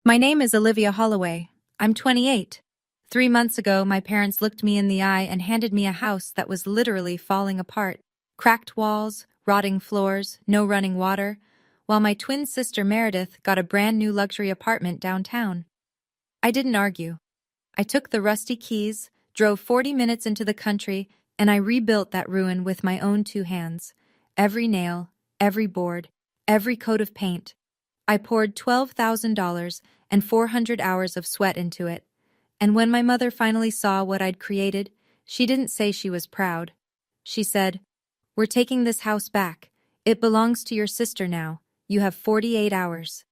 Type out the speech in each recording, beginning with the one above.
My name is Olivia Holloway. I'm 28. 3 months ago, my parents looked me in the eye and handed me a house that was literally falling apart. Cracked walls, rotting floors, no running water, while my twin sister Meredith got a brand new luxury apartment downtown. I didn't argue. I took the rusty keys, drove 40 minutes into the country, and I rebuilt that ruin with my own two hands. Every nail, every board, every coat of paint. I poured $12,000 and 400 hours of sweat into it. And when my mother finally saw what I'd created, she didn't say she was proud. She said, "We're taking this house back. It belongs to your sister now. You have 48 hours."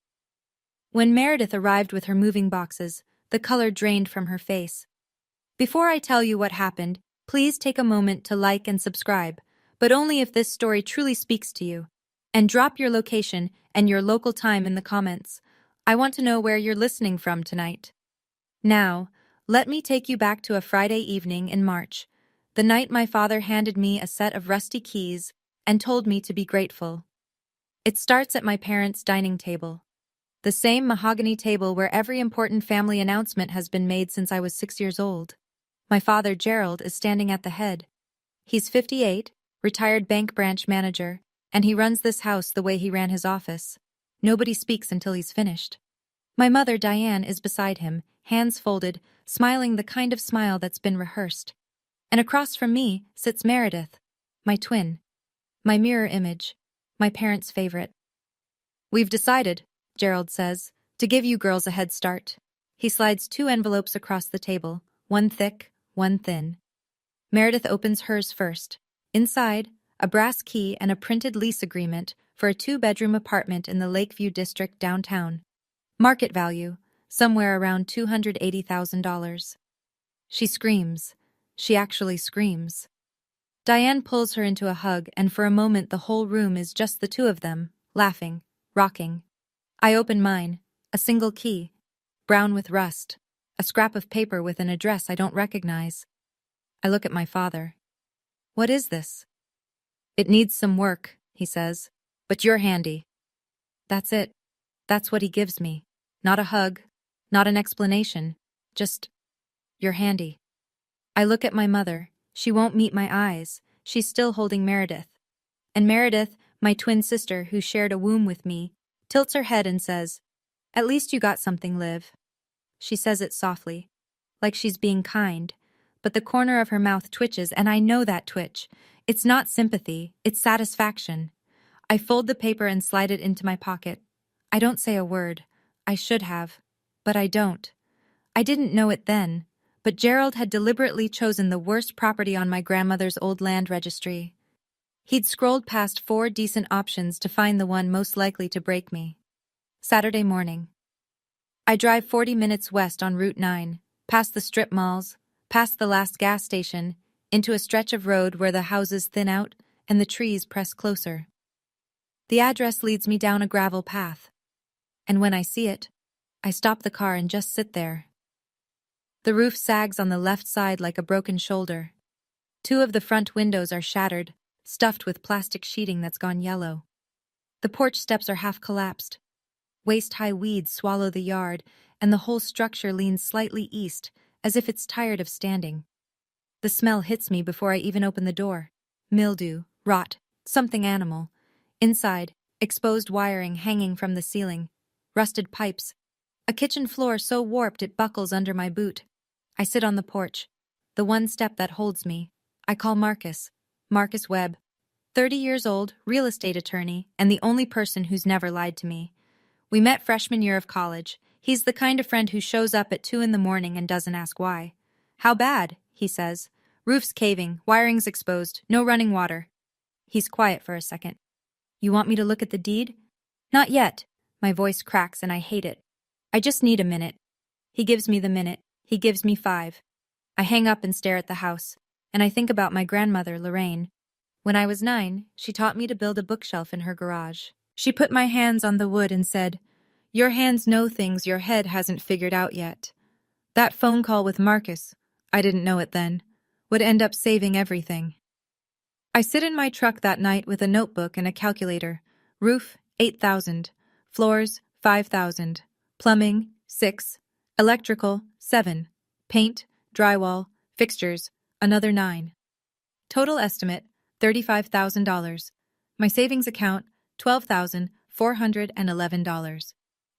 When Meredith arrived with her moving boxes, the color drained from her face. Before I tell you what happened, please take a moment to like and subscribe, but only if this story truly speaks to you. And drop your location and your local time in the comments. I want to know where you're listening from tonight. Now, let me take you back to a Friday evening in March, the night my father handed me a set of rusty keys and told me to be grateful. It starts at my parents' dining table. The same mahogany table where every important family announcement has been made since I was 6 years old. My father, Gerald, is standing at the head. He's 58, retired bank branch manager, and he runs this house the way he ran his office. Nobody speaks until he's finished. My mother, Diane, is beside him, hands folded, smiling the kind of smile that's been rehearsed. And across from me sits Meredith, my twin, my mirror image, my parents' favorite. "We've decided," Gerald says, "to give you girls a head start." He slides 2 envelopes across the table, one thick, one thin. Meredith opens hers first. Inside, a brass key and a printed lease agreement for a 2-bedroom apartment in the Lakeview district downtown. Market value, somewhere around $280,000. She screams. She actually screams. Diane pulls her into a hug, and for a moment the whole room is just the two of them, laughing, rocking. I open mine, a single key, brown with rust, a scrap of paper with an address I don't recognize. I look at my father. "What is this?" "It needs some work," he says, "but you're handy." That's it. That's what he gives me. Not a hug, not an explanation, just, "You're handy." I look at my mother. She won't meet my eyes. She's still holding Meredith. And Meredith, my twin sister who shared a womb with me, tilts her head and says, "At least you got something, Liv." She says it softly, like she's being kind, but the corner of her mouth twitches, and I know that twitch. It's not sympathy, it's satisfaction. I fold the paper and slide it into my pocket. I don't say a word. I should have, but I don't. I didn't know it then, but Gerald had deliberately chosen the worst property on my grandmother's old land registry. He'd scrolled past 4 decent options to find the one most likely to break me. Saturday morning. I drive 40 minutes west on Route 9, past the strip malls, past the last gas station, into a stretch of road where the houses thin out and the trees press closer. The address leads me down a gravel path. And when I see it, I stop the car and just sit there. The roof sags on the left side like a broken shoulder. 2 of the front windows are shattered, stuffed with plastic sheeting that's gone yellow. The porch steps are half collapsed. Waist-high weeds swallow the yard, and the whole structure leans slightly east, as if it's tired of standing. The smell hits me before I even open the door. Mildew, rot, something animal. Inside, exposed wiring hanging from the ceiling, rusted pipes, a kitchen floor so warped it buckles under my boot. I sit on the porch, the one step that holds me. I call Marcus Webb, 30 years old, real estate attorney, and the only person who's never lied to me. We met freshman year of college. He's the kind of friend who shows up at 2 in the morning and doesn't ask why. "How bad?" he says. "Roof's caving, wiring's exposed, no running water." He's quiet for a second. "You want me to look at the deed?" "Not yet." My voice cracks and I hate it. "I just need a minute." He gives me the minute. He gives me 5. I hang up and stare at the house, and I think about my grandmother, Lorraine. When I was 9, she taught me to build a bookshelf in her garage. She put my hands on the wood and said, "Your hands know things your head hasn't figured out yet." That phone call with Marcus, I didn't know it then, would end up saving everything. I sit in my truck that night with a notebook and a calculator. Roof, $8,000. Floors, $5,000. Plumbing, 6. Electrical, 7. Paint, drywall, fixtures, another 9. Total estimate, $35,000. My savings account, $12,411.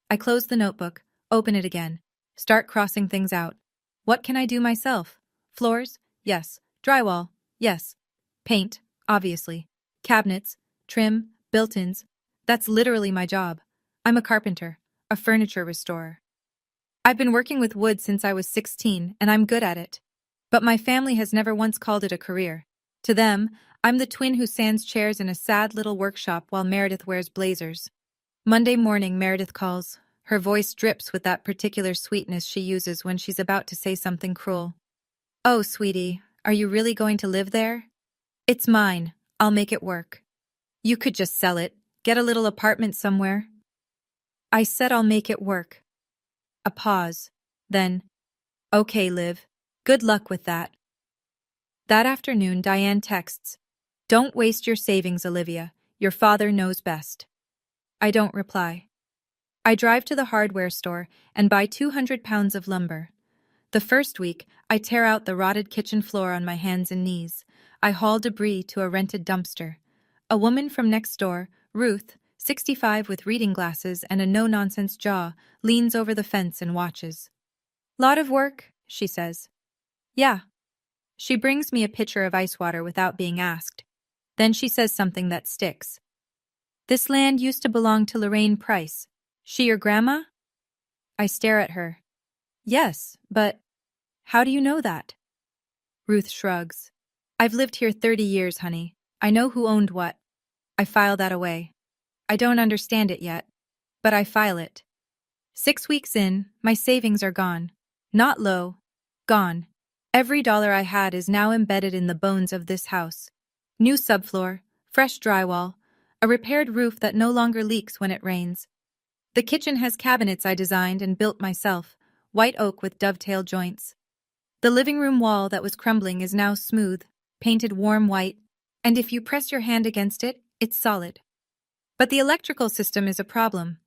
I close the notebook, open it again, start crossing things out. What can I do myself? Floors? Yes. Drywall? Yes. Paint? Obviously. Cabinets? Trim? Built-ins? That's literally my job. I'm a carpenter, a furniture restorer. I've been working with wood since I was 16, and I'm good at it. But my family has never once called it a career. To them, I'm the twin who sands chairs in a sad little workshop while Meredith wears blazers. Monday morning, Meredith calls. Her voice drips with that particular sweetness she uses when she's about to say something cruel. Oh, sweetie, are you really going to live there? It's mine. I'll make it work. You could just sell it, get a little apartment somewhere. I said I'll make it work. A pause. Then, okay, Liv. Good luck with that. That afternoon, Diane texts, "Don't waste your savings, Olivia. Your father knows best." I don't reply. I drive to the hardware store and buy 200 pounds of lumber. The first week, I tear out the rotted kitchen floor on my hands and knees. I haul debris to a rented dumpster. A woman from next door, Ruth, 65 with reading glasses and a no-nonsense jaw, leans over the fence and watches. "Lot of work," she says. "Yeah." She brings me a pitcher of ice water without being asked. Then she says something that sticks. "This land used to belong to Lorraine Price. She your grandma?" I stare at her. "Yes, but how do you know that?" Ruth shrugs. "I've lived here 30 years, honey. I know who owned what." I file that away. I don't understand it yet, but I file it. 6 weeks in, my savings are gone. Not low. Gone. Every dollar I had is now embedded in the bones of this house. New subfloor, fresh drywall, a repaired roof that no longer leaks when it rains. The kitchen has cabinets I designed and built myself, white oak with dovetail joints. The living room wall that was crumbling is now smooth, painted warm white, and if you press your hand against it, it's solid. But the electrical system is a problem.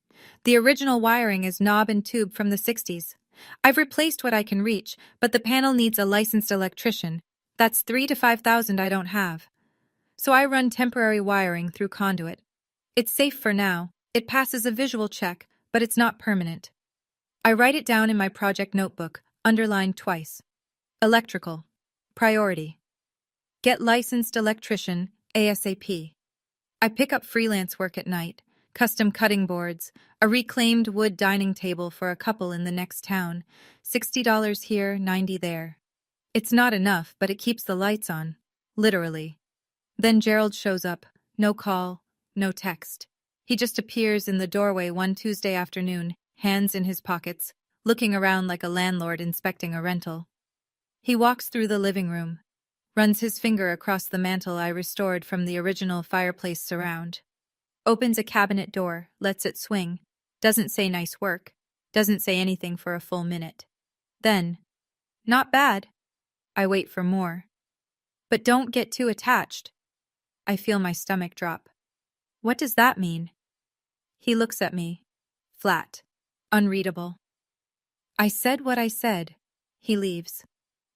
The original wiring is knob and tube from the 60s. I've replaced what I can reach, but the panel needs a licensed electrician. That's $3,000 to $5,000 I don't have. So I run temporary wiring through conduit. It's safe for now. It passes a visual check, but it's not permanent. I write it down in my project notebook, underlined twice. Electrical. Priority. Get licensed electrician, ASAP. I pick up freelance work at night. Custom cutting boards, a reclaimed wood dining table for a couple in the next town, $60 here, $90 there. It's not enough, but it keeps the lights on. Literally. Then Gerald shows up. No call, no text. He just appears in the doorway one Tuesday afternoon, hands in his pockets, looking around like a landlord inspecting a rental. He walks through the living room, runs his finger across the mantel I restored from the original fireplace surround. Opens a cabinet door, lets it swing, doesn't say nice work, doesn't say anything for a full minute. Then, not bad. I wait for more. But don't get too attached. I feel my stomach drop. What does that mean? He looks at me. Flat. Unreadable. I said what I said. He leaves.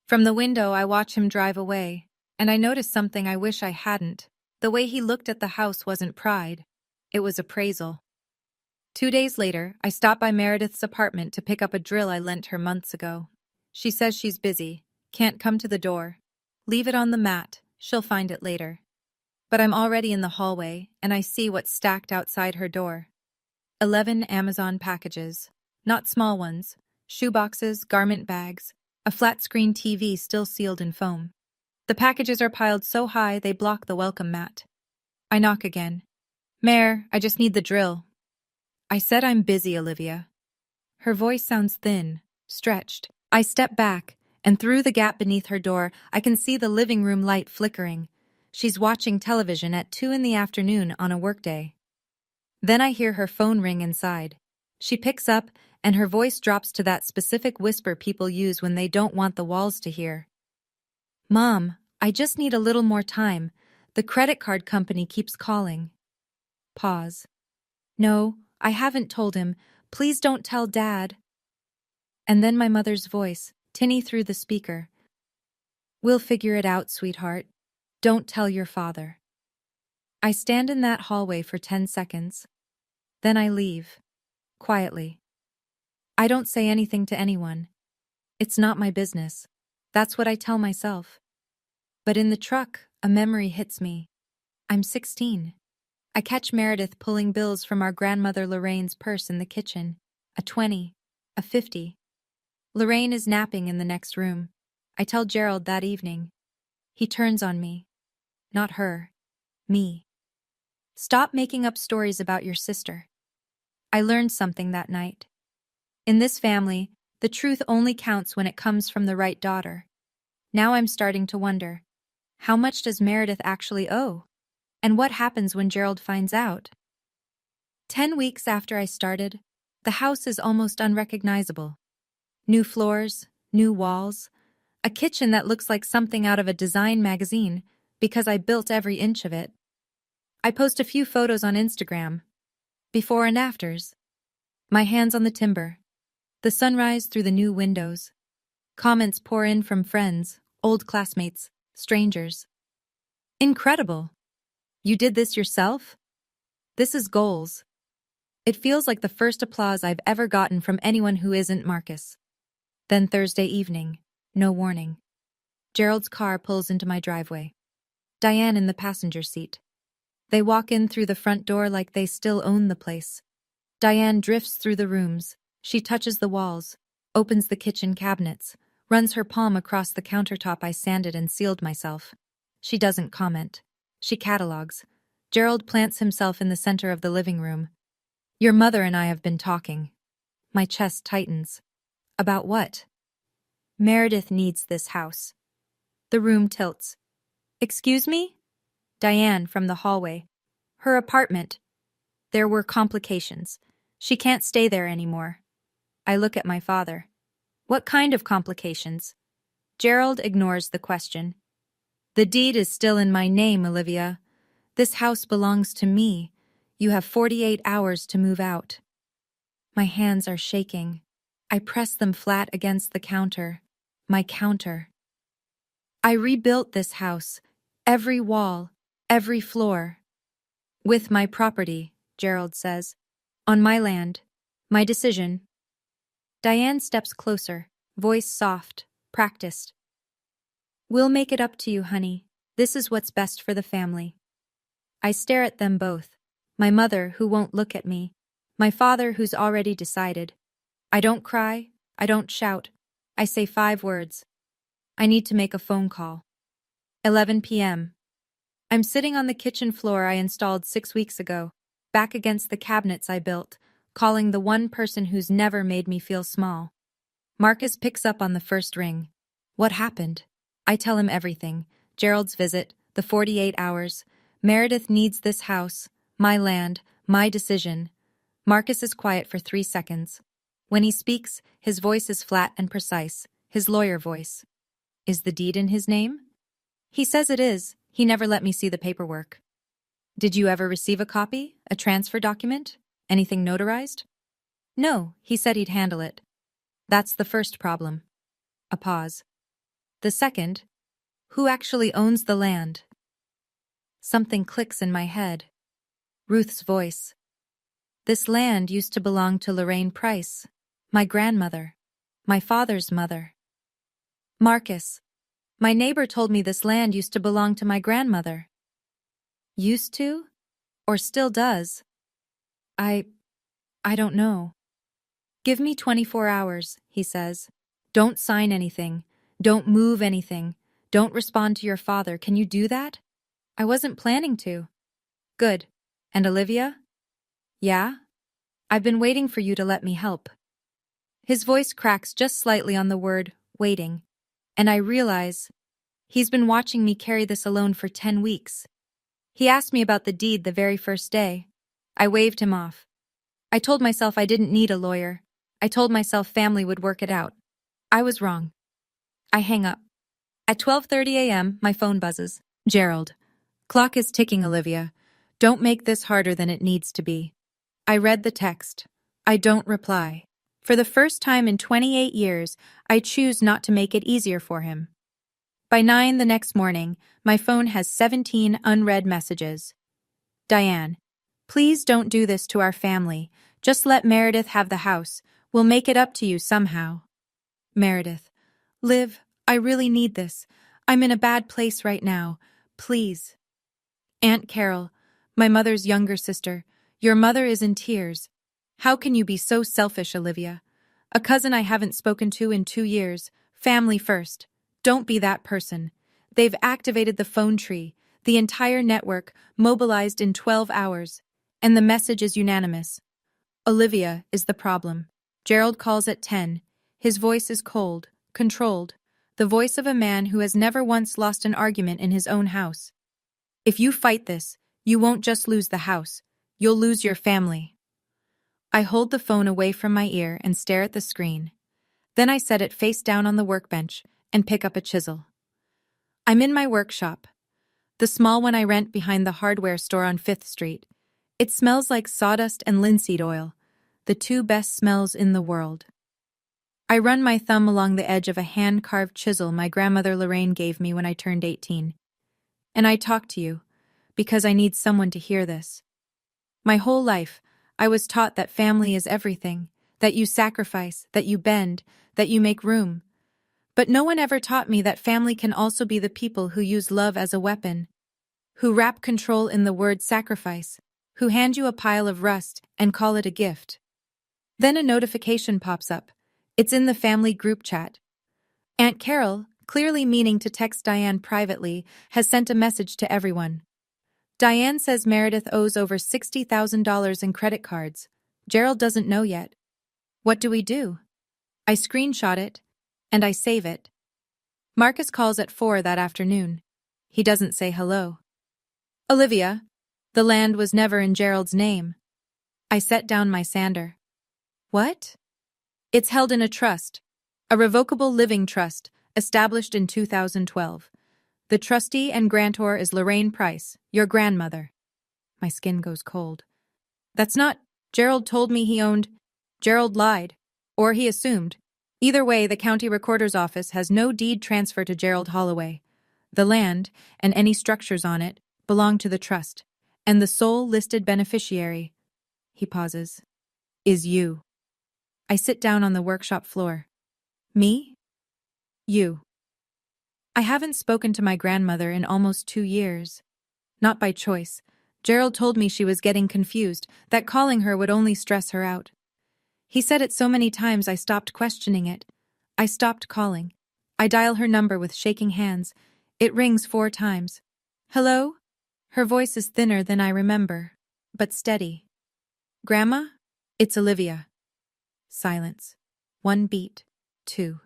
From the window, I watch him drive away, and I notice something I wish I hadn't. The way he looked at the house wasn't pride. It was appraisal. 2 days later, I stop by Meredith's apartment to pick up a drill I lent her months ago. She says she's busy, can't come to the door. Leave it on the mat, she'll find it later. But I'm already in the hallway, and I see what's stacked outside her door. 11 Amazon packages. Not small ones. Shoeboxes, garment bags, a flat-screen TV still sealed in foam. The packages are piled so high they block the welcome mat. I knock again. "Mare, I just need the drill." "I said I'm busy, Olivia." Her voice sounds thin, stretched. I step back, and through the gap beneath her door, I can see the living room light flickering. She's watching television at 2 in the afternoon on a workday. Then I hear her phone ring inside. She picks up, and her voice drops to that specific whisper people use when they don't want the walls to hear. "Mom, I just need a little more time. The credit card company keeps calling." Pause. "No, I haven't told him. Please don't tell Dad." And then my mother's voice, tinny through the speaker. We'll figure it out, sweetheart. Don't tell your father. I stand in that hallway for 10 seconds. Then I leave. Quietly. I don't say anything to anyone. It's not my business. That's what I tell myself. But in the truck, a memory hits me. I'm 16. I catch Meredith pulling bills from our grandmother Lorraine's purse in the kitchen. A 20. A 50. Lorraine is napping in the next room. I tell Gerald that evening. He turns on me. Not her. Me. Stop making up stories about your sister. I learned something that night. In this family, the truth only counts when it comes from the right daughter. Now I'm starting to wonder, how much does Meredith actually owe? And what happens when Gerald finds out? 10 weeks after I started, the house is almost unrecognizable. New floors, new walls, a kitchen that looks like something out of a design magazine because I built every inch of it. I post a few photos on Instagram, before and afters. My hands on the timber, the sunrise through the new windows. Comments pour in from friends, old classmates, strangers. Incredible! You did this yourself? This is goals. It feels like the first applause I've ever gotten from anyone who isn't Marcus. Then Thursday evening, no warning. Gerald's car pulls into my driveway. Diane in the passenger seat. They walk in through the front door like they still own the place. Diane drifts through the rooms. She touches the walls, opens the kitchen cabinets, runs her palm across the countertop I sanded and sealed myself. She doesn't comment. She catalogs. Gerald plants himself in the center of the living room. Your mother and I have been talking. My chest tightens. About what? Meredith needs this house. The room tilts. Excuse me? Diane from the hallway. Her apartment. There were complications. She can't stay there anymore. I look at my father. What kind of complications? Gerald ignores the question. The deed is still in my name, Olivia. This house belongs to me. You have 48 hours to move out. My hands are shaking. I press them flat against the counter. My counter. I rebuilt this house. Every wall, every floor. With my property, Gerald says. On my land. My decision. Diane steps closer, voice soft, practiced. We'll make it up to you, honey. This is what's best for the family. I stare at them both. My mother, who won't look at me. My father, who's already decided. I don't cry. I don't shout. I say 5 words. I need to make a phone call. 11 p.m. I'm sitting on the kitchen floor I installed 6 weeks ago, back against the cabinets I built, calling the one person who's never made me feel small. Marcus picks up on the first ring. What happened? I tell him everything. Gerald's visit, the 48 hours. Meredith needs this house, my land, my decision. Marcus is quiet for 3 seconds. When he speaks, his voice is flat and precise, his lawyer voice. Is the deed in his name? He says it is. He never let me see the paperwork. Did you ever receive a copy? A transfer document? Anything notarized? No, he said he'd handle it. That's the first problem. A pause. The second, who actually owns the land? Something clicks in my head. Ruth's voice. This land used to belong to Lorraine Price, my grandmother, my father's mother. Marcus. My neighbor told me this land used to belong to my grandmother. Used to? Or still does? I don't know. Give me 24 hours, he says. Don't sign anything. Don't move anything. Don't respond to your father. Can you do that? I wasn't planning to. Good. And Olivia? Yeah? I've been waiting for you to let me help. His voice cracks just slightly on the word, waiting. And I realize he's been watching me carry this alone for 10 weeks. He asked me about the deed the very first day. I waved him off. I told myself I didn't need a lawyer. I told myself family would work it out. I was wrong. I hang up. At 12:30 a.m., my phone buzzes. Gerald. Clock is ticking, Olivia. Don't make this harder than it needs to be. I read the text. I don't reply. For the first time in 28 years, I choose not to make it easier for him. By 9 the next morning, my phone has 17 unread messages. Diane, please don't do this to our family. Just let Meredith have the house. We'll make it up to you somehow. Meredith, Liv, I really need this. I'm in a bad place right now. Please. Aunt Carol, my mother's younger sister, your mother is in tears. How can you be so selfish, Olivia? A cousin I haven't spoken to in 2 years. Family first. Don't be that person. They've activated the phone tree, the entire network, mobilized in 12 hours. And the message is unanimous. Olivia is the problem. Gerald calls at 10. His voice is cold, controlled. The voice of a man who has never once lost an argument in his own house. If you fight this, you won't just lose the house. You'll lose your family. I hold the phone away from my ear and stare at the screen. Then I set it face down on the workbench and pick up a chisel. I'm in my workshop, the small one I rent behind the hardware store on 5th Street. It smells like sawdust and linseed oil, the two best smells in the world. I run my thumb along the edge of a hand-carved chisel my grandmother Lorraine gave me when I turned 18. And I talk to you, because I need someone to hear this. My whole life, I was taught that family is everything, that you sacrifice, that you bend, that you make room. But no one ever taught me that family can also be the people who use love as a weapon, who wrap control in the word sacrifice, who hand you a pile of rust and call it a gift. Then a notification pops up. It's in the family group chat. Aunt Carol, clearly meaning to text Diane privately, has sent a message to everyone. Diane says Meredith owes over $60,000 in credit cards. Gerald doesn't know yet. What do we do? I screenshot it, and I save it. Marcus calls at 4 that afternoon. He doesn't say hello. Olivia, the land was never in Gerald's name. I set down my sander. What? It's held in a trust, a revocable living trust, established in 2012. The trustee and grantor is Lorraine Price, your grandmother. My skin goes cold. That's not. Gerald told me he owned. Gerald lied. Or he assumed. Either way, the county recorder's office has no deed transfer to Gerald Holloway. The land, and any structures on it, belong to the trust, and the sole listed beneficiary, he pauses, is you. I sit down on the workshop floor. Me? You. I haven't spoken to my grandmother in almost 2 years. Not by choice. Gerald told me she was getting confused, that calling her would only stress her out. He said it so many times I stopped questioning it. I stopped calling. I dial her number with shaking hands. It rings 4 times. Hello? Her voice is thinner than I remember, but steady. Grandma? It's Olivia. Silence. 1 beat. 2.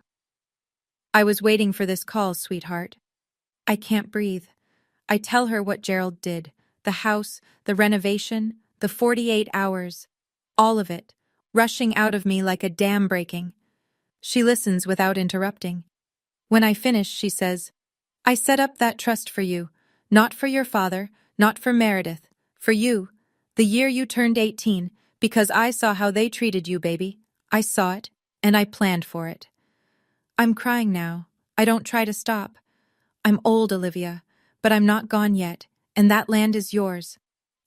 I was waiting for this call, sweetheart. I can't breathe. I tell her what Gerald did. The house, the renovation, the 48 hours. All of it, rushing out of me like a dam breaking. She listens without interrupting. When I finish, she says, I set up that trust for you. Not for your father, not for Meredith. For you. The year you turned 18, because I saw how they treated you, baby. I saw it, and I planned for it. I'm crying now. I don't try to stop. I'm old, Olivia, but I'm not gone yet, and that land is yours.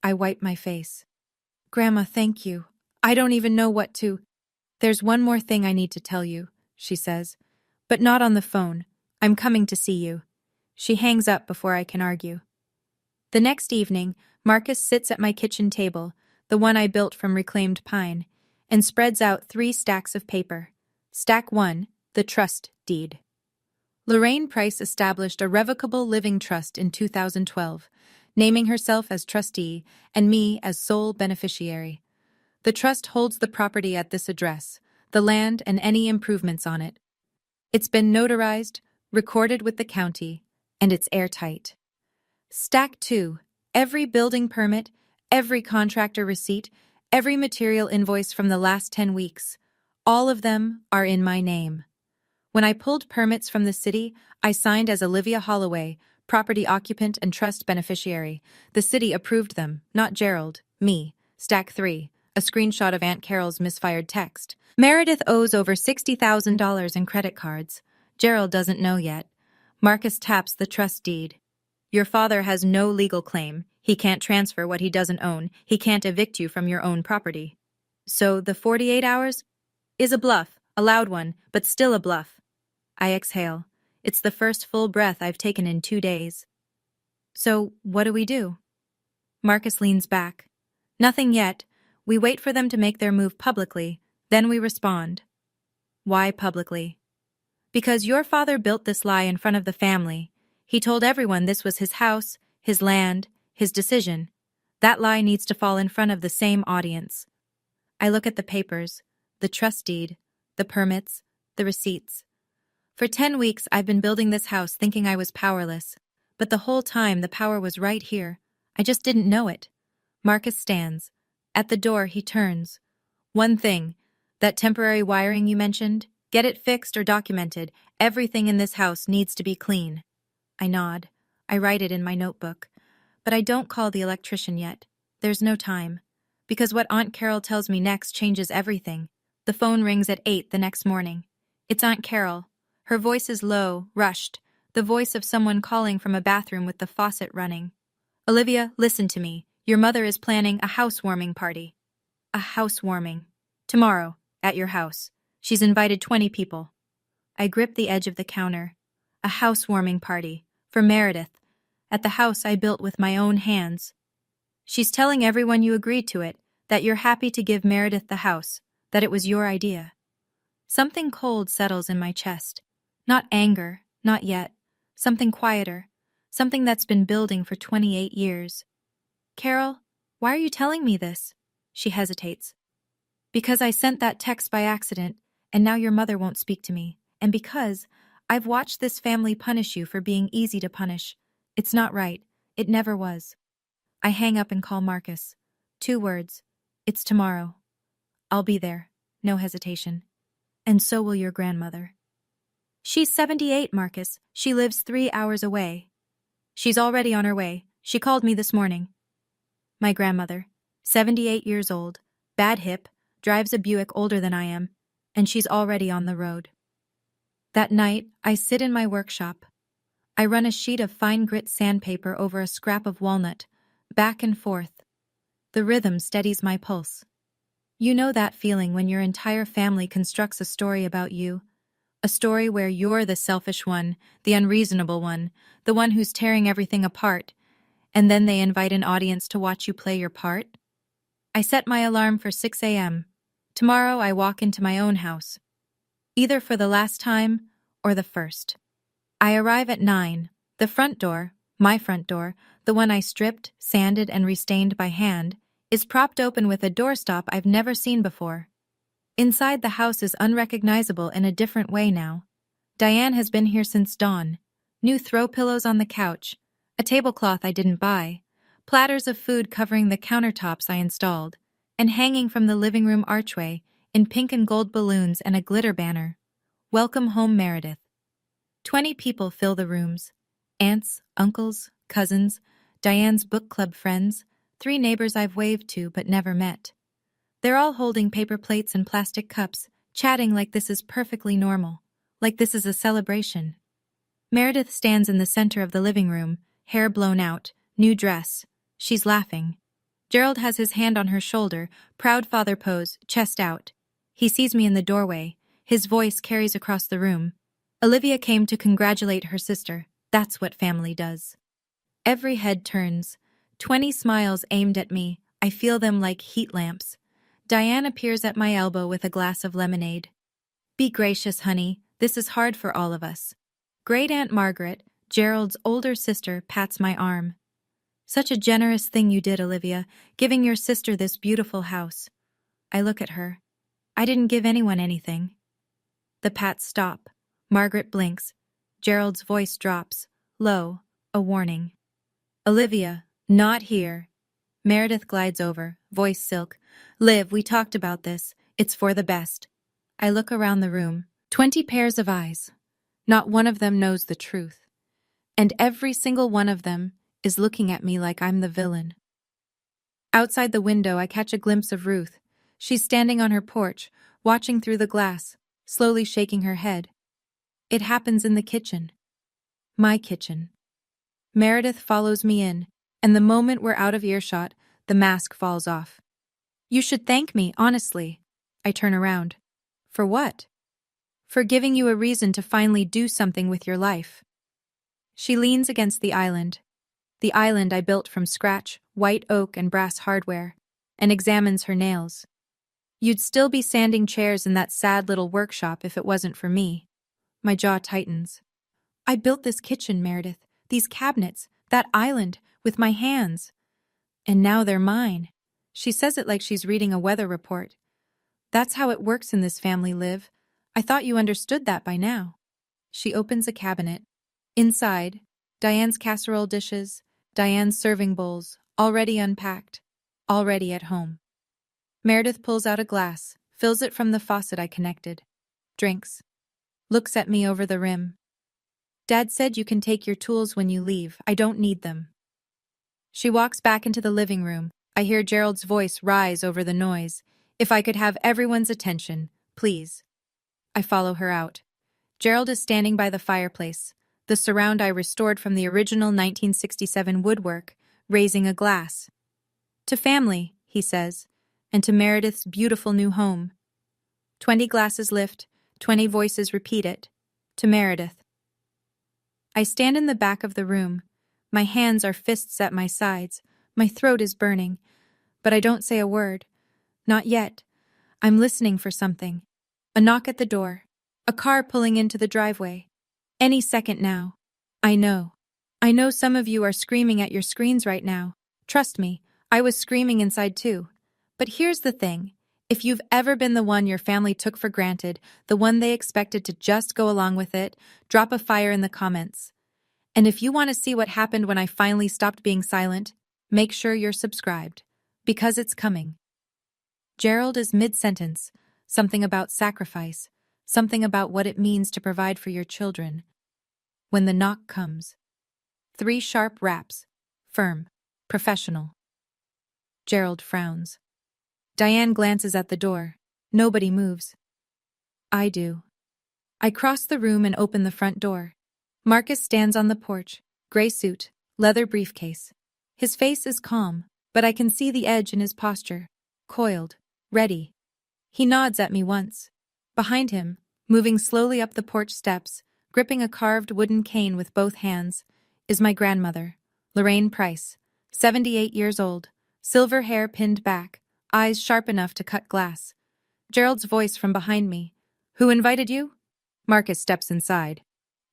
I wipe my face. Grandma, thank you. I don't even know what to. There's one more thing I need to tell you, she says. But not on the phone. I'm coming to see you. She hangs up before I can argue. The next evening, Marcus sits at my kitchen table, the one I built from reclaimed pine, and spreads out 3 stacks of paper. Stack 1, the trust deed. Lorraine Price established a revocable living trust in 2012, naming herself as trustee and me as sole beneficiary. The trust holds the property at this address, the land and any improvements on it. It's been notarized, recorded with the county, and it's airtight. Stack 2, every building permit, every contractor receipt, every material invoice from the last 10 weeks, all of them are in my name. When I pulled permits from the city, I signed as Olivia Holloway, property occupant and trust beneficiary. The city approved them, not Gerald, me. Stack 3, A screenshot of Aunt Carol's misfired text. Meredith owes over $60,000 in credit cards. Gerald doesn't know yet. Marcus taps the trust deed. Your father has no legal claim. He can't transfer what he doesn't own. He can't evict you from your own property. So the 48 hours is a bluff, a loud one, but still a bluff. I exhale. It's the first full breath I've taken in 2 days. So what do we do? Marcus leans back. Nothing yet. We wait for them to make their move publicly, then we respond. Why publicly? Because your father built this lie in front of the family. He told everyone this was his house, his land, his decision. That lie needs to fall in front of the same audience. I look at the papers, the trust deed, the permits, the receipts. For 10 weeks I've been building this house thinking I was powerless, but the whole time the power was right here. I just didn't know it. Marcus stands. At the door he turns. One thing, that temporary wiring you mentioned, get it fixed or documented. Everything in this house needs to be clean. I nod. I write it in my notebook. But I don't call the electrician yet. There's no time. Because what Aunt Carol tells me next changes everything. The phone rings at 8 the next morning. It's Aunt Carol. Her voice is low, rushed, the voice of someone calling from a bathroom with the faucet running. Olivia, listen to me. Your mother is planning a housewarming party. A housewarming. Tomorrow, at your house. She's invited 20 people. I grip the edge of the counter. A housewarming party. For Meredith. At the house I built with my own hands. She's telling everyone you agreed to it, that you're happy to give Meredith the house, that it was your idea. Something cold settles in my chest. Not anger, not yet. Something quieter. Something that's been building for 28 years. Carol, why are you telling me this? She hesitates. Because I sent that text by accident, and now your mother won't speak to me. And because I've watched this family punish you for being easy to punish. It's not right. It never was. I hang up and call Marcus. 2 words. It's tomorrow. I'll be there. No hesitation. And so will your grandmother. She's 78, Marcus. She lives 3 hours away. She's already on her way. She called me this morning. My grandmother, 78 years old, bad hip, drives a Buick older than I am, and she's already on the road. That night, I sit in my workshop. I run a sheet of fine grit sandpaper over a scrap of walnut, back and forth. The rhythm steadies my pulse. You know that feeling when your entire family constructs a story about you? A story where you're the selfish one, the unreasonable one, the one who's tearing everything apart, and then they invite an audience to watch you play your part? I set my alarm for 6 a.m. Tomorrow I walk into my own house. Either for the last time or the first. I arrive at 9. The front door, my front door, the one I stripped, sanded, and restained by hand, is propped open with a doorstop I've never seen before. Inside the house is unrecognizable in a different way now. Diane has been here since dawn. New throw pillows on the couch, a tablecloth I didn't buy, platters of food covering the countertops I installed, and hanging from the living room archway, in pink and gold balloons and a glitter banner. Welcome home, Meredith. 20 people fill the rooms. Aunts, uncles, cousins, Diane's book club friends, 3 neighbors I've waved to but never met. They're all holding paper plates and plastic cups, chatting like this is perfectly normal, like this is a celebration. Meredith stands in the center of the living room, hair blown out, new dress. She's laughing. Gerald has his hand on her shoulder, proud father pose, chest out. He sees me in the doorway. His voice carries across the room. Olivia came to congratulate her sister. That's what family does. Every head turns. 20 smiles aimed at me. I feel them like heat lamps. Diane appears at my elbow with a glass of lemonade. Be gracious, honey. This is hard for all of us. Great Aunt Margaret, Gerald's older sister, pats my arm. Such a generous thing you did, Olivia, giving your sister this beautiful house. I look at her. I didn't give anyone anything. The pats stop. Margaret blinks. Gerald's voice drops, low, a warning. Olivia, not here. Meredith glides over, voice silk. Liv, we talked about this. It's for the best. I look around the room. 20 pairs of eyes. Not one of them knows the truth. And every single one of them is looking at me like I'm the villain. Outside the window, I catch a glimpse of Ruth. She's standing on her porch, watching through the glass, slowly shaking her head. It happens in the kitchen. My kitchen. Meredith follows me in, and the moment we're out of earshot, the mask falls off. You should thank me, honestly. I turn around. For what? For giving you a reason to finally do something with your life. She leans against the island I built from scratch, white oak and brass hardware, and examines her nails. You'd still be sanding chairs in that sad little workshop if it wasn't for me. My jaw tightens. I built this kitchen, Meredith, these cabinets, that island, with my hands. And now they're mine. She says it like she's reading a weather report. That's how it works in this family, Liv. I thought you understood that by now. She opens a cabinet. Inside, Diane's casserole dishes, Diane's serving bowls, already unpacked, already at home. Meredith pulls out a glass, fills it from the faucet I connected. Drinks. Looks at me over the rim. Dad said you can take your tools when you leave. I don't need them. She walks back into the living room. I hear Gerald's voice rise over the noise. If I could have everyone's attention, please. I follow her out. Gerald is standing by the fireplace, the surround I restored from the original 1967 woodwork, raising a glass. To family, he says, and to Meredith's beautiful new home. 20 glasses lift, 20 voices repeat it. To Meredith. I stand in the back of the room. My hands are fists at my sides. My throat is burning. But I don't say a word. Not yet. I'm listening for something. A knock at the door. A car pulling into the driveway. Any second now. I know. I know some of you are screaming at your screens right now. Trust me, I was screaming inside too. But here's the thing. If you've ever been the one your family took for granted, the one they expected to just go along with it, drop a fire in the comments. And if you want to see what happened when I finally stopped being silent, make sure you're subscribed. Because it's coming. Gerald is mid-sentence. Something about sacrifice. Something about what it means to provide for your children. When the knock comes. 3 sharp raps. Firm. Professional. Gerald frowns. Diane glances at the door. Nobody moves. I do. I cross the room and open the front door. Marcus stands on the porch, gray suit, leather briefcase. His face is calm, but I can see the edge in his posture, coiled, ready. He nods at me once. Behind him, moving slowly up the porch steps, gripping a carved wooden cane with both hands, is my grandmother, Lorraine Price, 78 years old, silver hair pinned back, eyes sharp enough to cut glass. Gerald's voice from behind me. Who invited you? Marcus steps inside.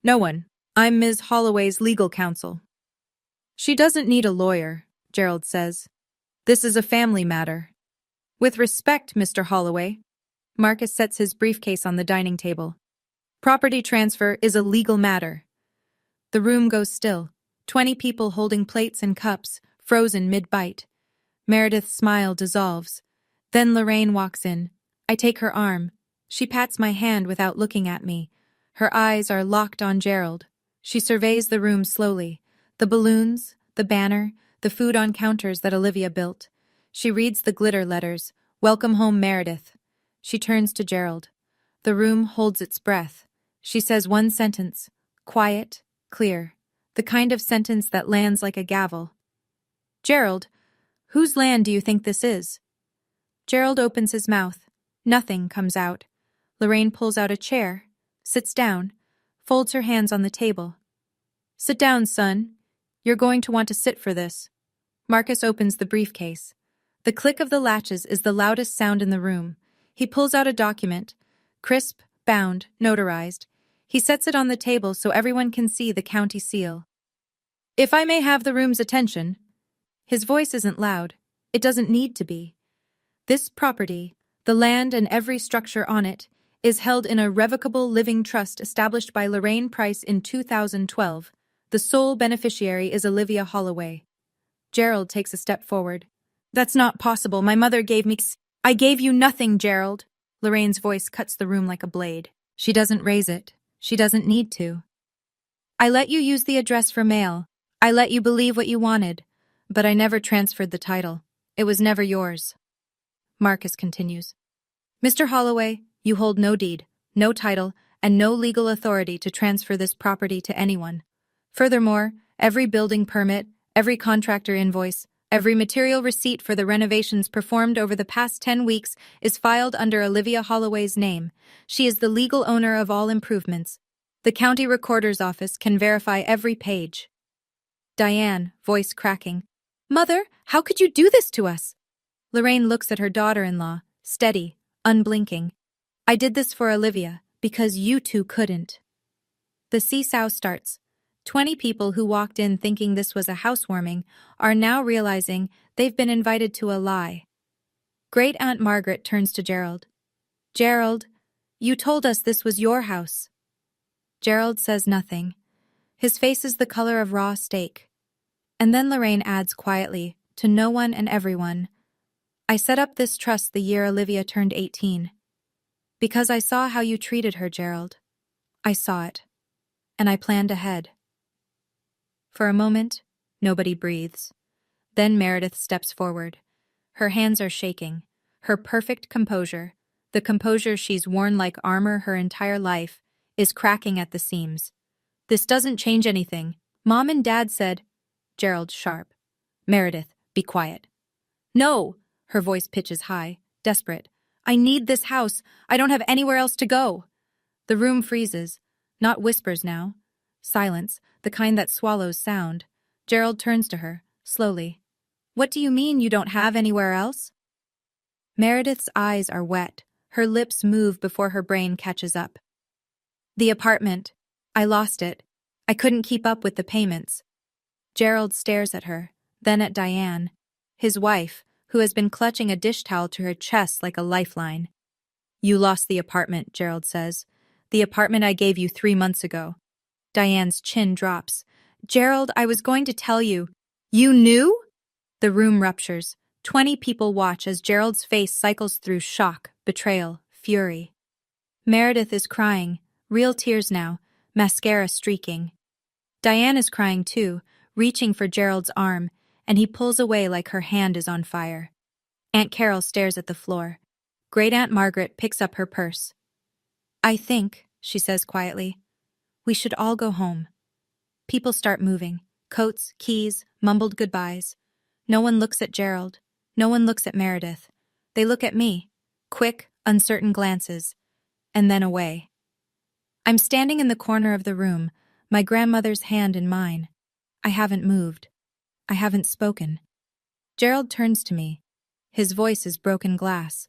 No one. I'm Ms. Holloway's legal counsel. She doesn't need a lawyer, Gerald says. This is a family matter. With respect, Mr. Holloway. Marcus sets his briefcase on the dining table. Property transfer is a legal matter. The room goes still. 20 people holding plates and cups, frozen mid-bite. Meredith's smile dissolves. Then Lorraine walks in. I take her arm. She pats my hand without looking at me. Her eyes are locked on Gerald. She surveys the room slowly. The balloons, the banner, the food on counters that Olivia built. She reads the glitter letters. Welcome home, Meredith. She turns to Gerald. The room holds its breath. She says one sentence. Quiet, clear. The kind of sentence that lands like a gavel. Gerald, whose land do you think this is? Gerald opens his mouth. Nothing comes out. Lorraine pulls out a chair, sits down, folds her hands on the table. Sit down, son. You're going to want to sit for this. Marcus opens the briefcase. The click of the latches is the loudest sound in the room. He pulls out a document, crisp, bound, notarized. He sets it on the table so everyone can see the county seal. If I may have the room's attention. His voice isn't loud. It doesn't need to be. This property, the land and every structure on it, is held in a revocable living trust established by Lorraine Price in 2012. The sole beneficiary is Olivia Holloway. Gerald takes a step forward. That's not possible. My mother gave me... I gave you nothing, Gerald. Lorraine's voice cuts the room like a blade. She doesn't raise it. She doesn't need to. I let you use the address for mail. I let you believe what you wanted. But I never transferred the title. It was never yours. Marcus continues. Mr. Holloway, you hold no deed, no title, and no legal authority to transfer this property to anyone. Furthermore, every building permit, every contractor invoice, every material receipt for the renovations performed over the past 10 weeks is filed under Olivia Holloway's name. She is the legal owner of all improvements. The county recorder's office can verify every page. Diane, voice cracking. Mother, how could you do this to us? Lorraine looks at her daughter-in-law, steady, unblinking. I did this for Olivia, because you two couldn't. The seesaw starts. 20 people who walked in thinking this was a housewarming are now realizing they've been invited to a lie. Great Aunt Margaret turns to Gerald. Gerald, you told us this was your house. Gerald says nothing. His face is the color of raw steak. And then Lorraine adds quietly, to no one and everyone, I set up this trust the year Olivia turned 18. Because I saw how you treated her, Gerald. I saw it. And I planned ahead. For a moment, nobody breathes. Then Meredith steps forward. Her hands are shaking. Her perfect composure, the composure she's worn like armor her entire life, is cracking at the seams. This doesn't change anything. Mom and Dad said, Gerald sharp. Meredith, be quiet. No! Her voice pitches high, desperate. I need this house. I don't have anywhere else to go. The room freezes. Not whispers now. Silence, the kind that swallows sound. Gerald turns to her, slowly. What do you mean you don't have anywhere else? Meredith's eyes are wet. Her lips move before her brain catches up. The apartment. I lost it. I couldn't keep up with the payments. Gerald stares at her, then at Diane, his wife, who has been clutching a dish towel to her chest like a lifeline. You lost the apartment, Gerald says. The apartment I gave you 3 months ago. Diane's chin drops. Gerald, I was going to tell you. You knew? The room ruptures. 20 people watch as Gerald's face cycles through shock, betrayal, fury. Meredith is crying, real tears now, mascara streaking. Diane is crying too, reaching for Gerald's arm, and he pulls away like her hand is on fire. Aunt Carol stares at the floor. Great Aunt Margaret picks up her purse. I think, she says quietly, we should all go home. People start moving. Coats, keys, mumbled goodbyes. No one looks at Gerald. No one looks at Meredith. They look at me. Quick, uncertain glances. And then away. I'm standing in the corner of the room, my grandmother's hand in mine. I haven't moved. I haven't spoken. Gerald turns to me. His voice is broken glass.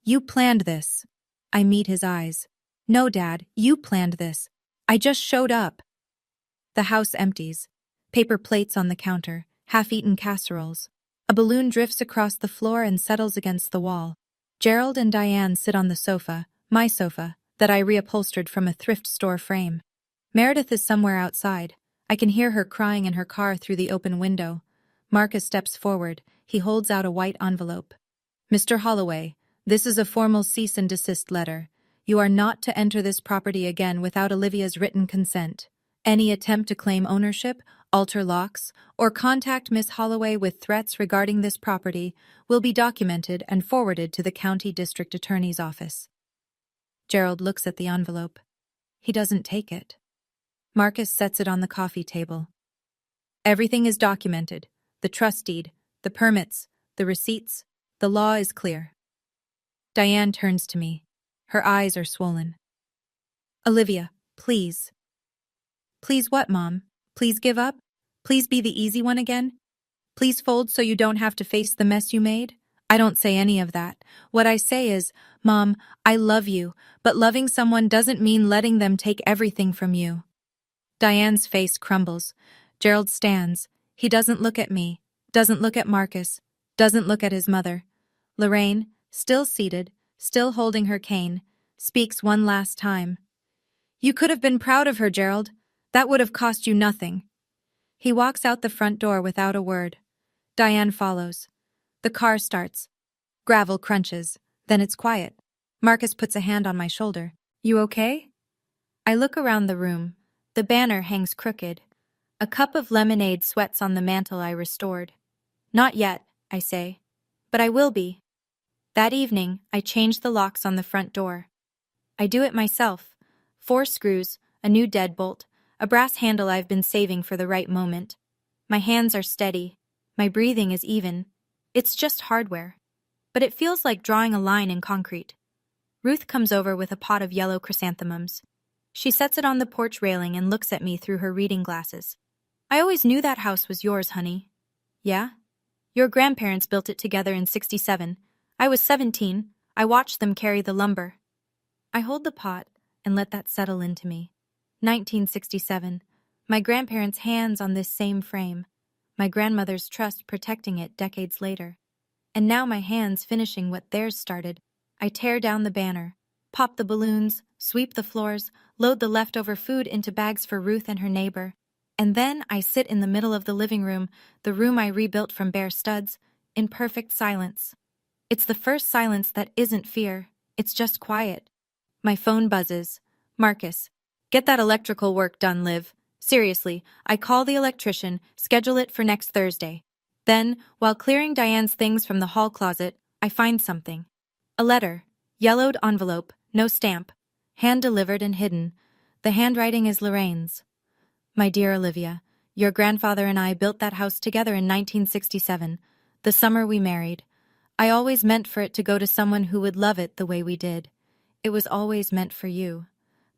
You planned this. I meet his eyes. No, Dad, you planned this. I just showed up. The house empties. Paper plates on the counter, half-eaten casseroles. A balloon drifts across the floor and settles against the wall. Gerald and Diane sit on the sofa, my sofa, that I reupholstered from a thrift store frame. Meredith is somewhere outside. I can hear her crying in her car through the open window. Marcus steps forward. He holds out a white envelope. Mr. Holloway, this is a formal cease and desist letter. You are not to enter this property again without Olivia's written consent. Any attempt to claim ownership, alter locks, or contact Miss Holloway with threats regarding this property will be documented and forwarded to the County District Attorney's office. Gerald looks at the envelope. He doesn't take it. Marcus sets it on the coffee table. Everything is documented. The trust deed, the permits, the receipts. The law is clear. Diane turns to me. Her eyes are swollen. Olivia, please. Please what, Mom? Please give up? Please be the easy one again? Please fold so you don't have to face the mess you made? I don't say any of that. What I say is, Mom, I love you, but loving someone doesn't mean letting them take everything from you. Diane's face crumbles. Gerald stands. He doesn't look at me, doesn't look at Marcus, doesn't look at his mother. Lorraine, still seated, still holding her cane, speaks one last time. You could have been proud of her, Gerald. That would have cost you nothing. He walks out the front door without a word. Diane follows. The car starts. Gravel crunches. Then it's quiet. Marcus puts a hand on my shoulder. You okay? I look around the room. The banner hangs crooked. A cup of lemonade sweats on the mantel I restored. Not yet, I say. But I will be. That evening, I changed the locks on the front door. I do it myself. 4 screws, a new deadbolt, a brass handle I've been saving for the right moment. My hands are steady. My breathing is even. It's just hardware. But it feels like drawing a line in concrete. Ruth comes over with a pot of yellow chrysanthemums. She sets it on the porch railing and looks at me through her reading glasses. I always knew that house was yours, honey. Yeah? Your grandparents built it together in '67. I was 17. I watched them carry the lumber. I hold the pot and let that settle into me. 1967. My grandparents' hands on this same frame. My grandmother's trust protecting it decades later. And now my hands finishing what theirs started. I tear down the banner, pop the balloons, sweep the floors, load the leftover food into bags for Ruth and her neighbor. And then I sit in the middle of the living room, the room I rebuilt from bare studs, in perfect silence. It's the first silence that isn't fear, it's just quiet. My phone buzzes. Marcus. Get that electrical work done, Liv. Seriously, I call the electrician, schedule it for next Thursday. Then, while clearing Diane's things from the hall closet, I find something. A letter. Yellowed envelope, no stamp. Hand-delivered and hidden. The handwriting is Lorraine's. My dear Olivia, your grandfather and I built that house together in 1967, the summer we married. I always meant for it to go to someone who would love it the way we did. It was always meant for you.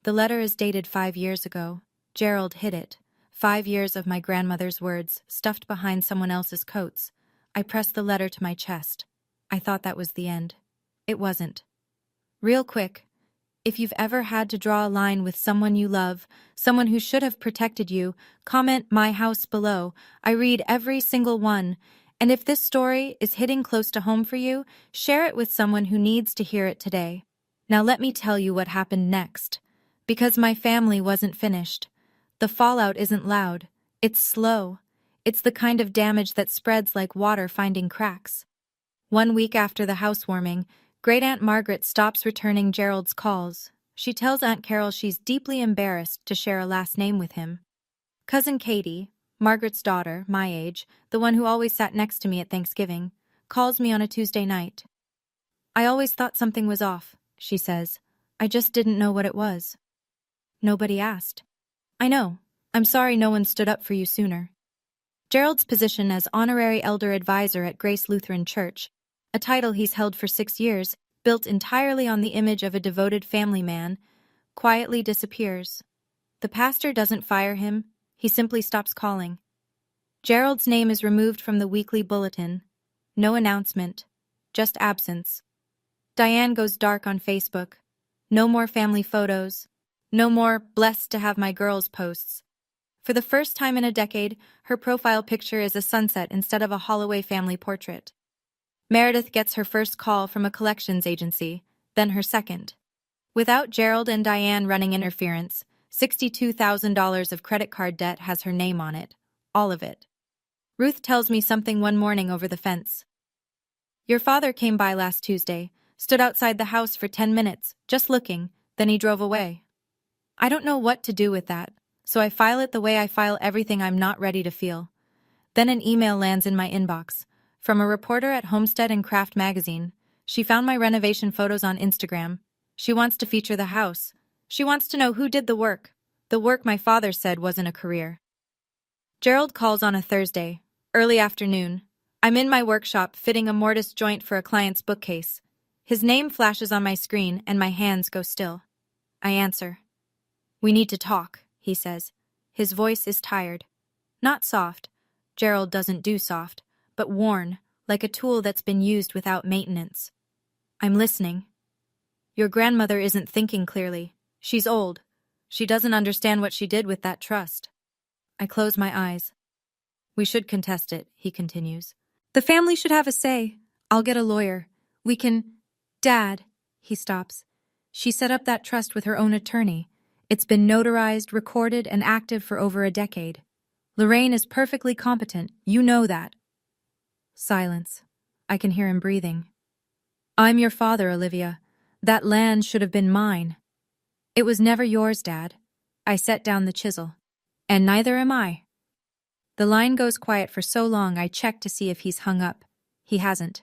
The letter is dated 5 years ago. Gerald hid it. 5 years of my grandmother's words, stuffed behind someone else's coats. I pressed the letter to my chest. I thought that was the end. It wasn't. Real quick, if you've ever had to draw a line with someone you love, someone who should have protected you, comment "My House" below. I read every single one. And if this story is hitting close to home for you, share it with someone who needs to hear it today. Now let me tell you what happened next. Because my family wasn't finished. The fallout isn't loud. It's slow. It's the kind of damage that spreads like water finding cracks. 1 week after the housewarming, Great-Aunt Margaret stops returning Gerald's calls. She tells Aunt Carol she's deeply embarrassed to share a last name with him. Cousin Katie, Margaret's daughter, my age, the one who always sat next to me at Thanksgiving, calls me on a Tuesday night. I always thought something was off, she says. I just didn't know what it was. Nobody asked. I know. I'm sorry no one stood up for you sooner. Gerald's position as honorary elder advisor at Grace Lutheran Church, a title he's held for 6 years, built entirely on the image of a devoted family man, quietly disappears. The pastor doesn't fire him, he simply stops calling. Gerald's name is removed from the weekly bulletin. No announcement, just absence. Diane goes dark on Facebook. No more family photos. No more "blessed to have my girls" posts. For the first time in a decade, her profile picture is a sunset instead of a Holloway family portrait. Meredith gets her first call from a collections agency, then her second. Without Gerald and Diane running interference, $62,000 of credit card debt has her name on it. All of it. Ruth tells me something one morning over the fence. Your father came by last Tuesday, stood outside the house for 10 minutes, just looking, then he drove away. I don't know what to do with that, so I file it the way I file everything I'm not ready to feel. Then an email lands in my inbox, from a reporter at Homestead and Craft magazine. She found my renovation photos on Instagram. She wants to feature the house. She wants to know who did the work my father said wasn't a career. Gerald calls on a Thursday, early afternoon. I'm in my workshop fitting a mortise joint for a client's bookcase. His name flashes on my screen and my hands go still. I answer. We need to talk, he says. His voice is tired. Not soft. Gerald doesn't do soft, but worn, like a tool that's been used without maintenance. I'm listening. Your grandmother isn't thinking clearly. She's old. She doesn't understand what she did with that trust. I close my eyes. We should contest it, he continues. The family should have a say. I'll get a lawyer. We can... Dad, he stops. She set up that trust with her own attorney. It's been notarized, recorded, and active for over a decade. Lorraine is perfectly competent. You know that. Silence. I can hear him breathing. I'm your father, Olivia. That land should have been mine. It was never yours, Dad. I set down the chisel. And neither am I. The line goes quiet for so long I check to see if he's hung up. He hasn't.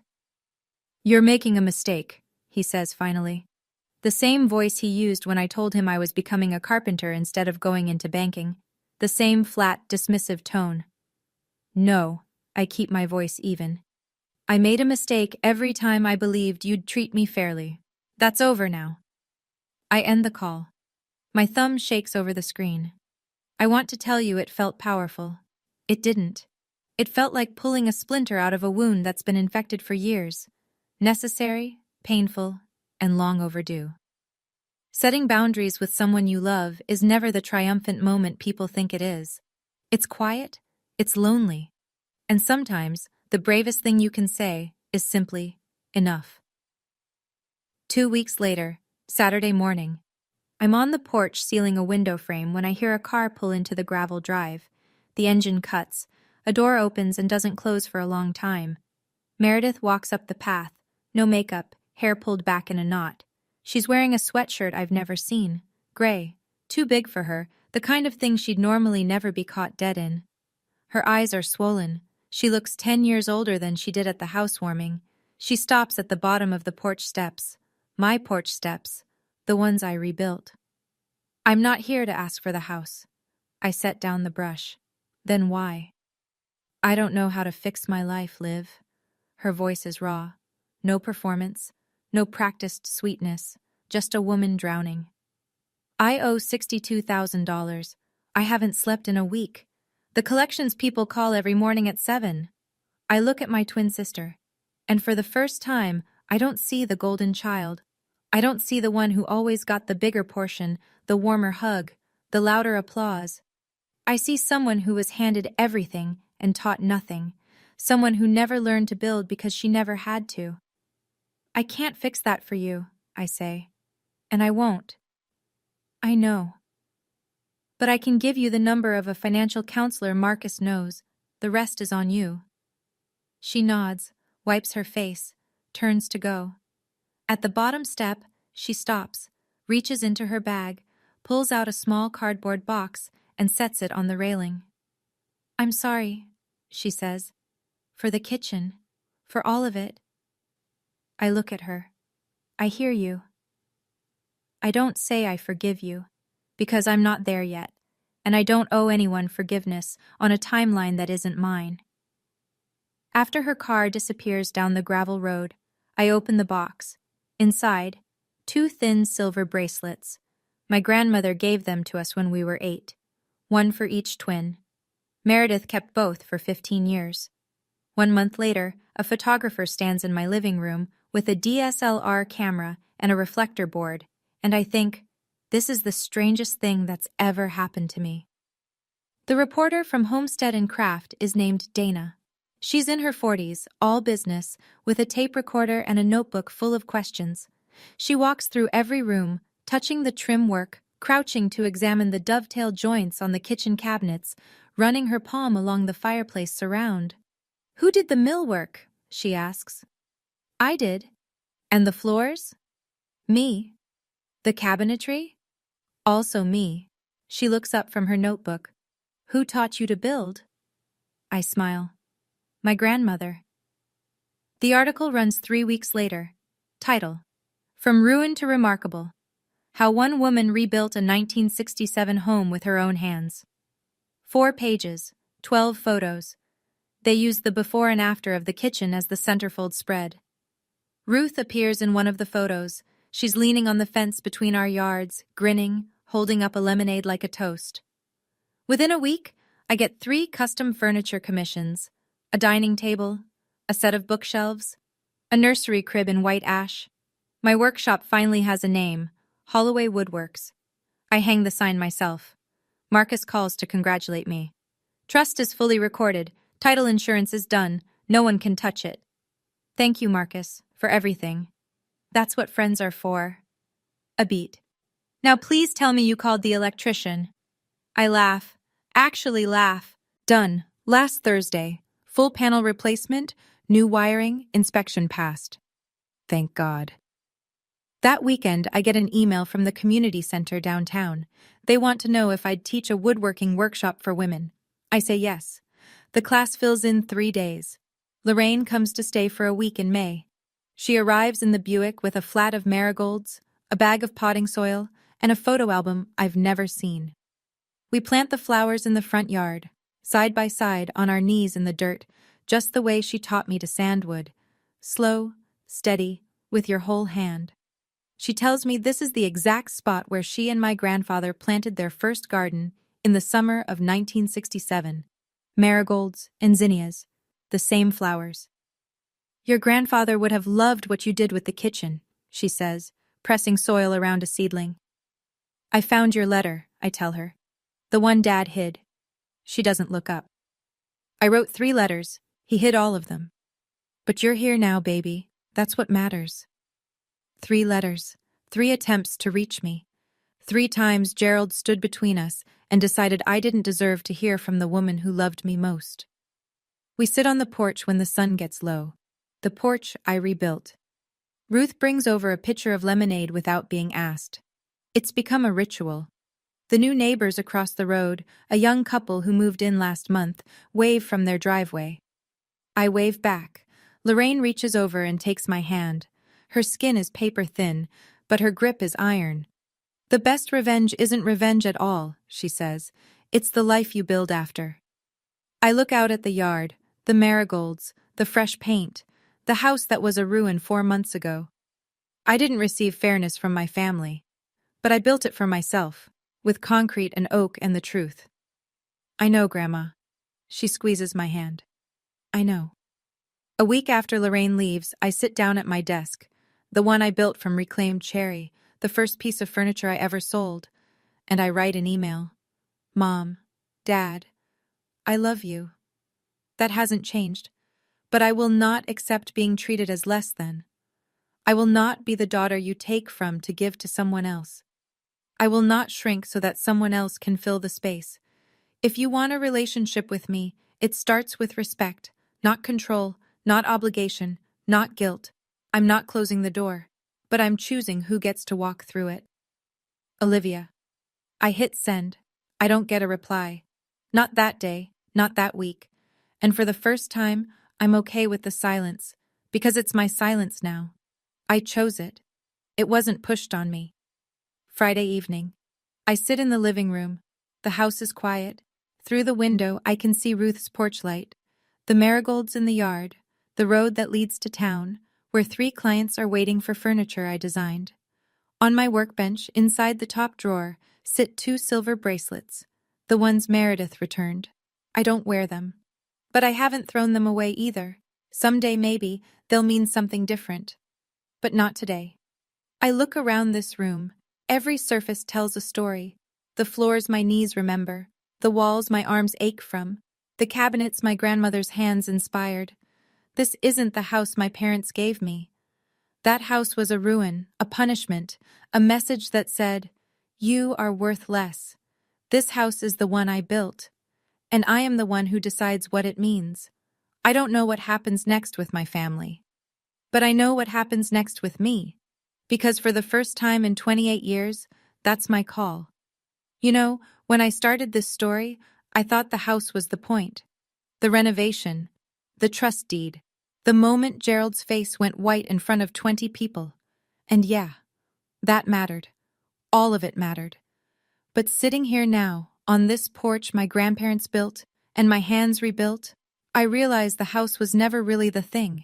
"You're making a mistake," he says finally. The same voice he used when I told him I was becoming a carpenter instead of going into banking. The same flat, dismissive tone. "No," I keep my voice even. "I made a mistake every time I believed you'd treat me fairly. That's over now." I end the call. My thumb shakes over the screen. I want to tell you it felt powerful. It didn't. It felt like pulling a splinter out of a wound that's been infected for years. Necessary, painful, and long overdue. Setting boundaries with someone you love is never the triumphant moment people think it is. It's quiet, it's lonely, and sometimes the bravest thing you can say is simply, enough. 2 weeks later, Saturday morning, I'm on the porch sealing a window frame when I hear a car pull into the gravel drive. The engine cuts, a door opens and doesn't close for a long time. Meredith walks up the path, no makeup, hair pulled back in a knot. She's wearing a sweatshirt I've never seen, gray, too big for her, the kind of thing she'd normally never be caught dead in. Her eyes are swollen. She looks 10 years older than she did at the housewarming. She stops at the bottom of the porch steps. My porch steps, the ones I rebuilt. "I'm not here to ask for the house." I set down the brush. "Then why?" "I don't know how to fix my life, Liv." Her voice is raw. No performance, no practiced sweetness, just a woman drowning. "I owe $62,000. I haven't slept in a week. The collections people call every morning at 7. I look at my twin sister, and for the first time, I don't see the golden child. I don't see the one who always got the bigger portion, the warmer hug, the louder applause. I see someone who was handed everything and taught nothing, someone who never learned to build because she never had to. "I can't fix that for you," I say. "And I won't." "I know. But I can give you the number of a financial counselor Marcus knows. The rest is on you." She nods, wipes her face, turns to go. At the bottom step, she stops, reaches into her bag, pulls out a small cardboard box, and sets it on the railing. "I'm sorry," she says. "For the kitchen. For all of it." I look at her. "I hear you." I don't say I forgive you, because I'm not there yet, and I don't owe anyone forgiveness on a timeline that isn't mine. After her car disappears down the gravel road, I open the box. Inside, 2 thin silver bracelets. My grandmother gave them to us when we were 8. One for each twin. Meredith kept both for 15 years. 1 month later, a photographer stands in my living room with a DSLR camera and a reflector board, and I think, this is the strangest thing that's ever happened to me. The reporter from Homestead and Craft is named Dana. She's in her 40s, all business, with a tape recorder and a notebook full of questions. She walks through every room, touching the trim work, crouching to examine the dovetail joints on the kitchen cabinets, running her palm along the fireplace surround. "Who did the millwork?" she asks. "I did." "And the floors?" "Me." "The cabinetry?" "Also me." She looks up from her notebook. "Who taught you to build?" I smile. "My grandmother." The article runs 3 weeks later. Title: From Ruin to Remarkable. How one woman rebuilt a 1967 home with her own hands. 4 pages, 12 photos. They use the before and after of the kitchen as the centerfold spread. Ruth appears in one of the photos. She's leaning on the fence between our yards, grinning, holding up a lemonade like a toast. Within a week, I get 3 custom furniture commissions: a dining table, a set of bookshelves, a nursery crib in white ash. My workshop finally has a name: Holloway Woodworks. I hang the sign myself. Marcus calls to congratulate me. "Trust is fully recorded. Title insurance is done. No one can touch it." "Thank you, Marcus, for everything. That's what friends are for." A beat. "Now please tell me you called the electrician." I laugh. Actually laugh. "Done. Last Thursday. Full panel replacement, new wiring, inspection passed." Thank God. That weekend, I get an email from the community center downtown. They want to know if I'd teach a woodworking workshop for women. I say yes. The class fills in 3 days. Lorraine comes to stay for a week in May. She arrives in the Buick with a flat of marigolds, a bag of potting soil, and a photo album I've never seen. We plant the flowers in the front yard, side by side on our knees in the dirt, just the way she taught me to sandwood. Slow, steady, with your whole hand. She tells me this is the exact spot where she and my grandfather planted their first garden in the summer of 1967. Marigolds and zinnias, the same flowers. Your grandfather would have loved what you did with the kitchen, she says, pressing soil around a seedling. I found your letter, I tell her. The one Dad hid. She doesn't look up. I wrote 3 letters. He hid all of them. But you're here now, baby. That's what matters. 3 letters. 3 attempts to reach me. 3 times Gerald stood between us and decided I didn't deserve to hear from the woman who loved me most. We sit on the porch when the sun gets low. The porch I rebuilt. Ruth brings over a pitcher of lemonade without being asked. It's become a ritual. The new neighbors across the road, a young couple who moved in last month, wave from their driveway. I wave back. Lorraine reaches over and takes my hand. Her skin is paper thin, but her grip is iron. The best revenge isn't revenge at all, she says. It's the life you build after. I look out at the yard, the marigolds, the fresh paint, the house that was a ruin 4 months ago. I didn't receive fairness from my family, but I built it for myself, with concrete and oak and the truth. I know, Grandma. She squeezes my hand. I know. A week after Lorraine leaves, I sit down at my desk, the one I built from reclaimed cherry, the first piece of furniture I ever sold, and I write an email. Mom, Dad, I love you. That hasn't changed, but I will not accept being treated as less than. I will not be the daughter you take from to give to someone else. I will not shrink so that someone else can fill the space. If you want a relationship with me, it starts with respect, not control, not obligation, not guilt. I'm not closing the door, but I'm choosing who gets to walk through it. Olivia. I hit send. I don't get a reply. Not that day, not that week. And for the first time, I'm okay with the silence, because it's my silence now. I chose it. It wasn't pushed on me. Friday evening. I sit in the living room. The house is quiet. Through the window, I can see Ruth's porch light, the marigolds in the yard, the road that leads to town, where 3 clients are waiting for furniture I designed. On my workbench, inside the top drawer, sit 2 silver bracelets, the ones Meredith returned. I don't wear them. But I haven't thrown them away either. Someday maybe they'll mean something different. But not today. I look around this room. Every surface tells a story. The floors my knees remember, the walls my arms ache from, the cabinets my grandmother's hands inspired. This isn't the house my parents gave me. That house was a ruin, a punishment, a message that said, you are worth less. This house is the one I built, and I am the one who decides what it means. I don't know what happens next with my family, but I know what happens next with me. Because for the first time in 28 years, that's my call. You know, when I started this story, I thought the house was the point. The renovation, the trust deed, the moment Gerald's face went white in front of 20 people. And yeah, that mattered. All of it mattered. But sitting here now, on this porch my grandparents built, and my hands rebuilt, I realized the house was never really the thing.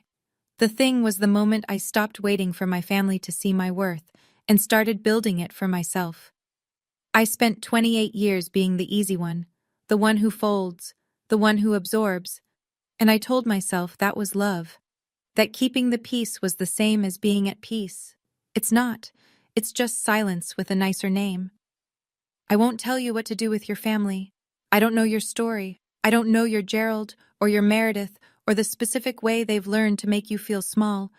The thing was the moment I stopped waiting for my family to see my worth and started building it for myself. I spent 28 years being the easy one, the one who folds, the one who absorbs, and I told myself that was love, that keeping the peace was the same as being at peace. It's not. It's just silence with a nicer name. I won't tell you what to do with your family. I don't know your story. I don't know your Gerald or your Meredith or the specific way they've learned to make you feel small,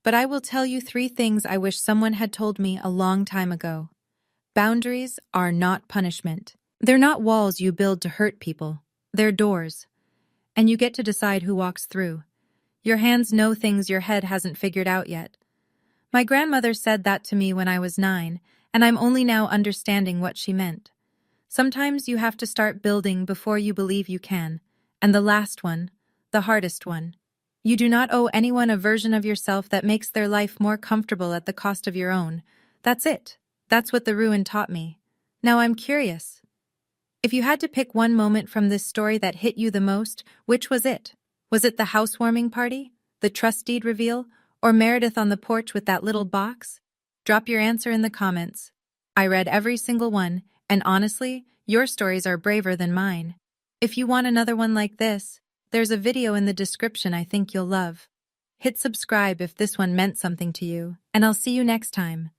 but I will tell you 3 things I wish someone had told me a long time ago. Boundaries are not punishment. They're not walls you build to hurt people. They're doors. And you get to decide who walks through. Your hands know things your head hasn't figured out yet. My grandmother said that to me when I was 9, and I'm only now understanding what she meant. Sometimes you have to start building before you believe you can. And the last one, the hardest one, You do not owe anyone a version of yourself that makes their life more comfortable at the cost of your own. That's it. That's what the ruin taught me. Now I'm curious. If you had to pick one moment from this story that hit you the most, which was it? Was it the housewarming party, the trust deed reveal, or Meredith on the porch with that little box? Drop your answer in the comments. I read every single one, and honestly, your stories are braver than mine. If you want another one like this, there's a video in the description I think you'll love. Hit subscribe if this one meant something to you, and I'll see you next time.